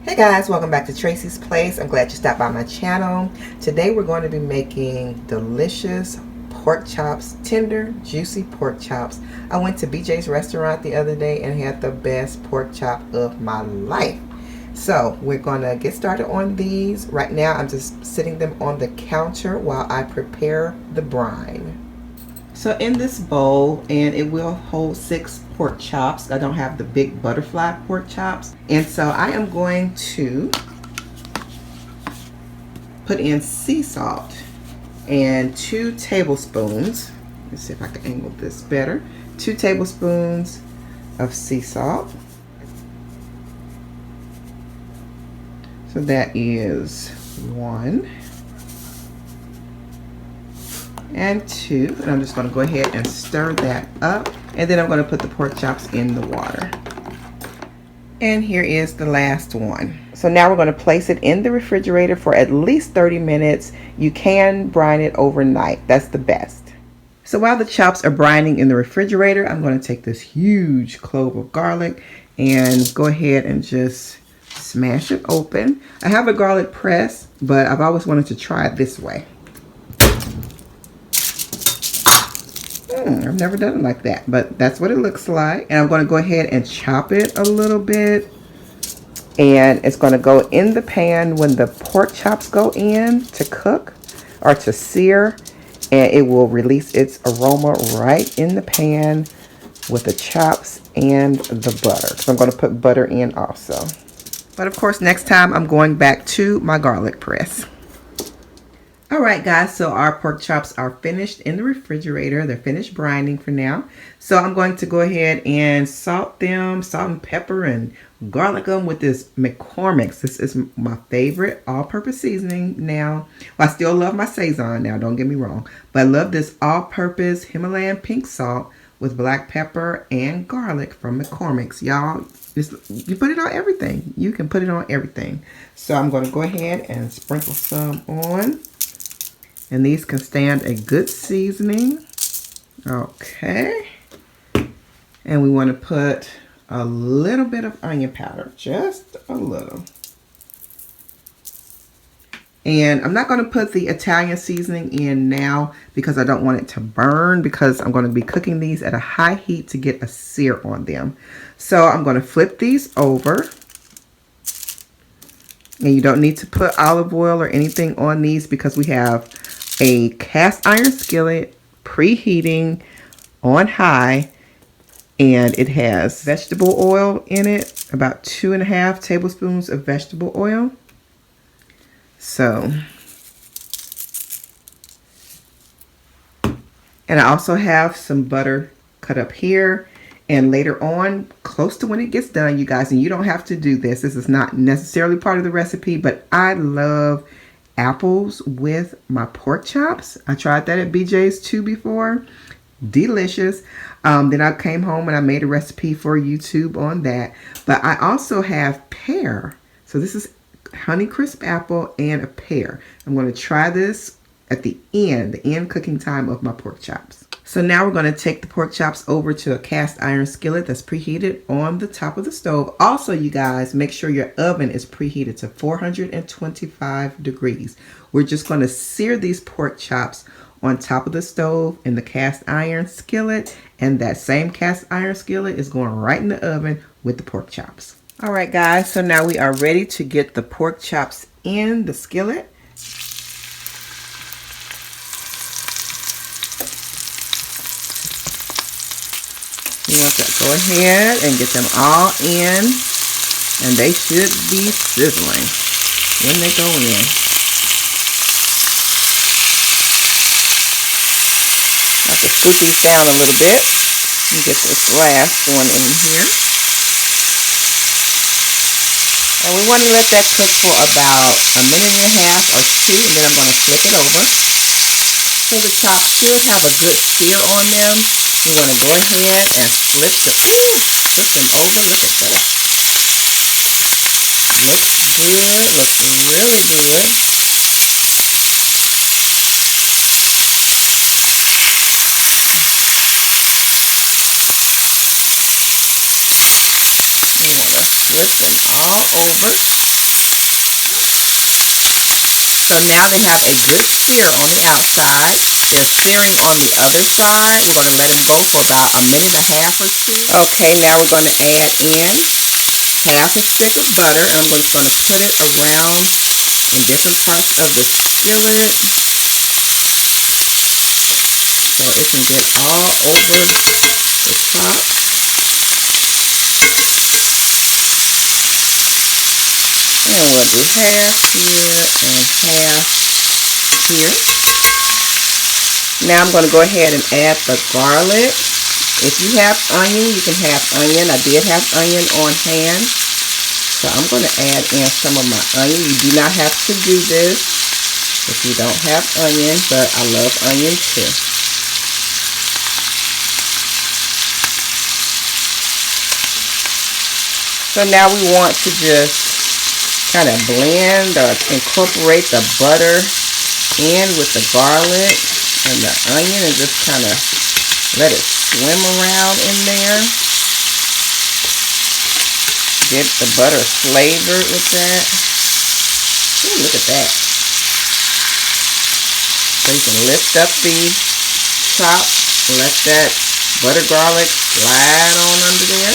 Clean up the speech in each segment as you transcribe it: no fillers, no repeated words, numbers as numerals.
Hey guys, welcome back to Tracie's Place. I'm glad you stopped by my channel. Today we're going to be making delicious pork chops, tender, juicy pork chops. I went to BJ's restaurant the other day and had the best pork chop of my life. So we're going to get started on these. Right now I'm just sitting them on the counter while I prepare the brine. So in this bowl, and it will hold 6 pork chops. I don't have the big butterfly pork chops. And so I am going to put in sea salt and 2 tablespoons. Let's see if I can angle this better. 2 tablespoons of sea salt. So that is 1 and 2, and I'm just going to go ahead and stir that up, and then I'm going to put the pork chops in the water. And here is the last one. So now we're going to place it in the refrigerator for at least 30 minutes. You can brine it overnight. That's the best. So while the chops are brining in the refrigerator, I'm going to take this huge clove of garlic and go ahead and just smash it open. I have a garlic press, but I've always wanted to try it this way. I've never done it like that, but that's what it looks like. And I'm going to go ahead and chop it a little bit. And it's going to go in the pan when the pork chops go in to cook or to sear. And it will release its aroma right in the pan with the chops and the butter. So I'm going to put butter in also. But of course, next time I'm going back to my garlic press. Alright guys, so our pork chops are finished in the refrigerator. They're finished brining for now. So I'm going to go ahead and salt them, salt and pepper and garlic them with this McCormick's. This is my favorite all-purpose seasoning now. Well, I still love my Sazon now, don't get me wrong. But I love this all-purpose Himalayan pink salt with black pepper and garlic from McCormick's. Y'all, you put it on everything. You can put it on everything. So I'm going to go ahead and sprinkle some on. And these can stand a good seasoning. Okay. And we want to put a little bit of onion powder, just a little. And I'm not going to put the Italian seasoning in now because I don't want it to burn, because I'm going to be cooking these at a high heat to get a sear on them. So I'm going to flip these over. And you don't need to put olive oil or anything on these because we have a cast iron skillet preheating on high, and it has vegetable oil in it, about 2.5 tablespoons of vegetable oil. So, and I also have some butter cut up here. And later on, close to when it gets done, you guys, and you don't have to do this. This is not necessarily part of the recipe, but I love apples with my pork chops. I tried that at BJ's too before. Delicious. Then I came home and I made a recipe for YouTube on that. But I also have pear. So this is Honeycrisp apple and a pear. I'm going to try this at the end cooking time of my pork chops. So now we're going to take the pork chops over to a cast iron skillet that's preheated on the top of the stove. Also, you guys, make sure your oven is preheated to 425 degrees. We're just going to sear these pork chops on top of the stove in the cast iron skillet, and that same cast iron skillet is going right in the oven with the pork chops. All right, guys, so now we are ready to get the pork chops in the skillet. You want to go ahead and get them all in, and they should be sizzling when they go in. I have to scoop these down a little bit and get this last one in here. And we want to let that cook for about a minute and a half or 2, and then I'm going to flip it over. So the chops should have a good sear on them. We want to go ahead and flip them. Oh, flip them over. Look at that. Looks good. Looks really good. We want to flip them all over. So now they have a good sear on the outside. They're searing on the other side. We're going to let them go for about a minute and a half or two. Okay, now we're going to add in half a stick of butter. I'm just going to put it around in different parts of the skillet so it can get all over the top. And we'll do half here and half here. Now I'm going to go ahead and add the garlic. If you have onion, you can have onion. I did have onion on hand, so I'm going to add in some of my onion. You do not have to do this if you don't have onion, but I love onion too. So now we want to just kind of blend or incorporate the butter in with the garlic and the onion and just kind of let it swim around in there. Get the butter flavored with that. Ooh, look at that. So you can lift up the top, let that butter garlic slide on under there.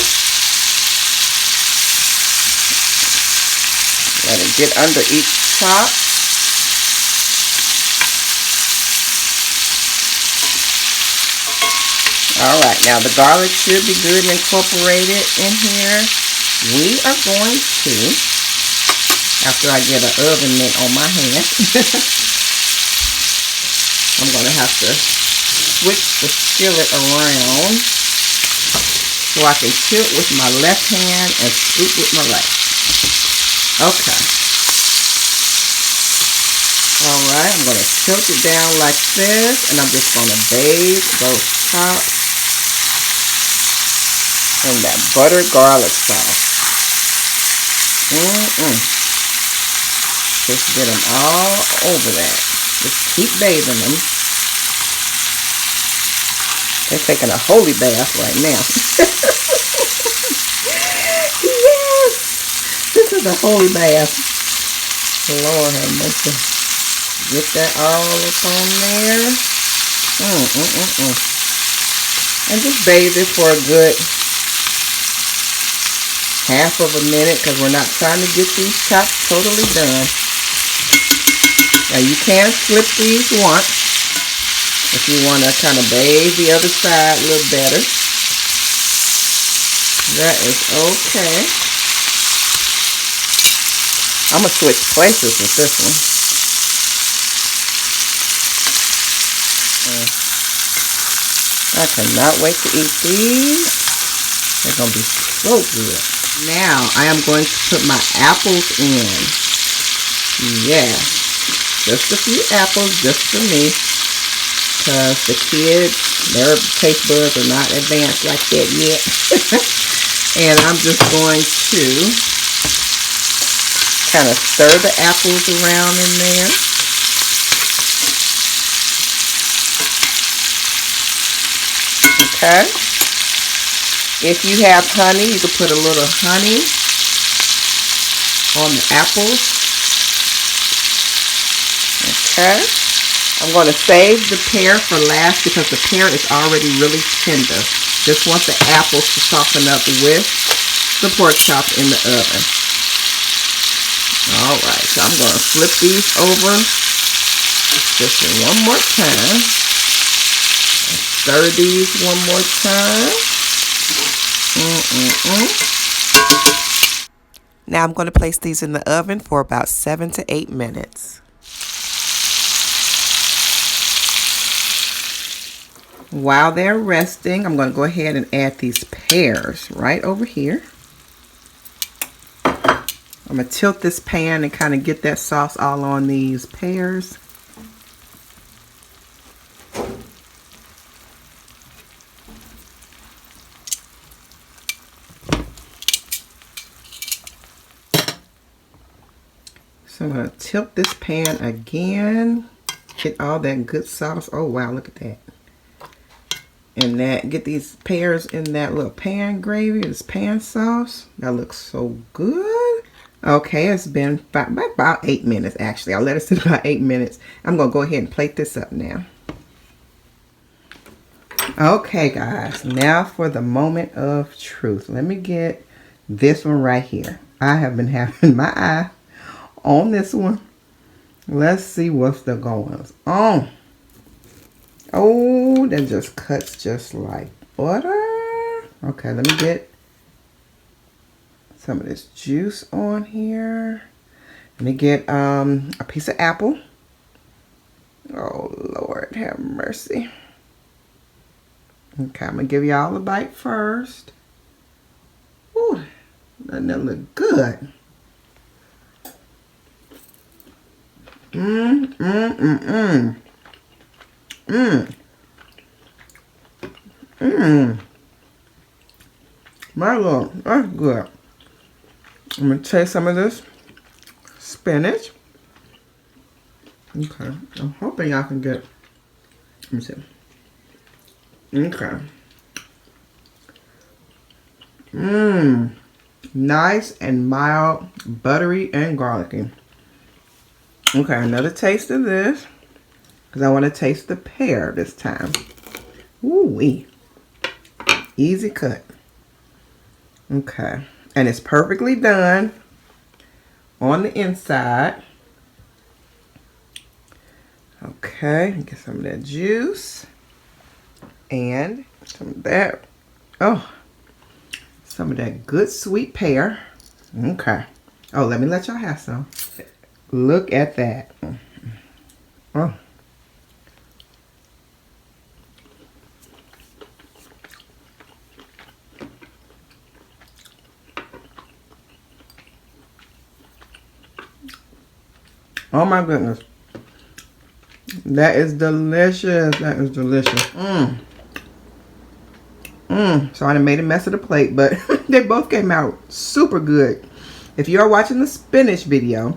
Let it get under each chop. Alright, now the garlic should be good and incorporated in here. We are going to, after I get an oven mitt on my hand, I'm going to have to switch the skillet around so I can tilt with my left hand and scoop with my right. Okay. Alright, I'm going to tilt it down like this, and I'm just going to bathe those chops in that butter garlic sauce. Just get them all over that. Just keep bathing them. They're taking a holy bath right now. Yes! This is a holy bath. Lord have mercy. Get that all up on there. And just bathe it for a good half of a minute because we're not trying to get these chops totally done. Now you can flip these once if you want to kind of bathe the other side a little better. That is okay. I'm going to switch places with this one. I cannot wait to eat these. They're going to be so good. Now I am going to put my apples in. Yeah, just a few apples just for me, because the kids, their taste buds are not advanced like that yet. And I'm just going to kind of stir the apples around in there. Okay. If you have honey, you can put a little honey on the apples. Okay. I'm going to save the pear for last because the pear is already really tender. Just want the apples to soften up with the pork chops in the oven. Alright, so I'm going to flip these over just one more time. Stir these one more time. Now I'm going to place these in the oven for about 7 to 8 minutes. While they're resting, I'm going to go ahead and add these pears right over here. I'm going to tilt this pan and kind of get that sauce all on these pears. So I'm going to tilt this pan again, get all that good sauce. Oh wow, look at that. And that, get these pears in that little pan gravy, this pan sauce. That looks so good. Okay, it's been about 8 minutes actually. I'll let it sit about 8 minutes. I'm gonna go ahead and plate this up now. Okay guys, now for the moment of truth. Let me get this one right here. I have been having my eye on this one. Let's see what's the going on. Oh, that just cuts just like butter. Okay, let me get some of this juice on here. Let me get a piece of apple. Oh Lord, have mercy. Okay, I'm gonna give y'all a bite first. Ooh, doesn't that look good? My Lord, that's good. I'm gonna taste some of this spinach. Okay, I'm hoping y'all can get. Let me see. Okay. Nice and mild, buttery and garlicky. Okay, another taste of this. Because I want to taste the pear this time. Ooh-wee. Easy cut. Okay. And it's perfectly done on the inside. Okay, get some of that juice. And some of that. Oh, some of that good sweet pear. Okay. Oh, let me let y'all have some. Look at that. Oh. Oh my goodness. That is delicious. That is delicious. So I done made a mess of the plate, but they both came out super good. If you're watching the spinach video,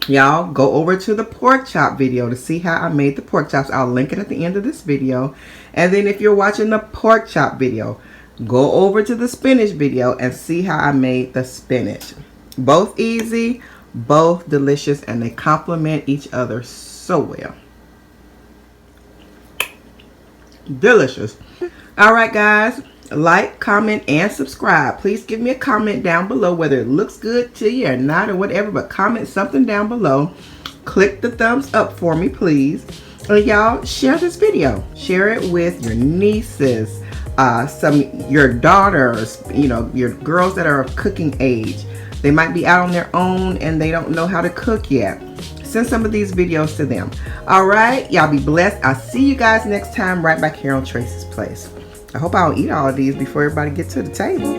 y'all go over to the pork chop video to see how I made the pork chops. I'll link it at the end of this video. And then if you're watching the pork chop video, go over to the spinach video and see how I made the spinach. Both easy, both delicious, and they complement each other so well. Delicious. Alright guys, like, comment, and subscribe. Please give me a comment down below whether it looks good to you or not or whatever, but comment something down below. Click the thumbs up for me, please. And y'all, share this video. Share it with your nieces, your daughters, you know, your girls that are of cooking age. They might be out on their own and they don't know how to cook yet. Send some of these videos to them. Alright, y'all be blessed. I'll see you guys next time right back here on Tracie's Place. I hope I don't eat all of these before everybody gets to the table.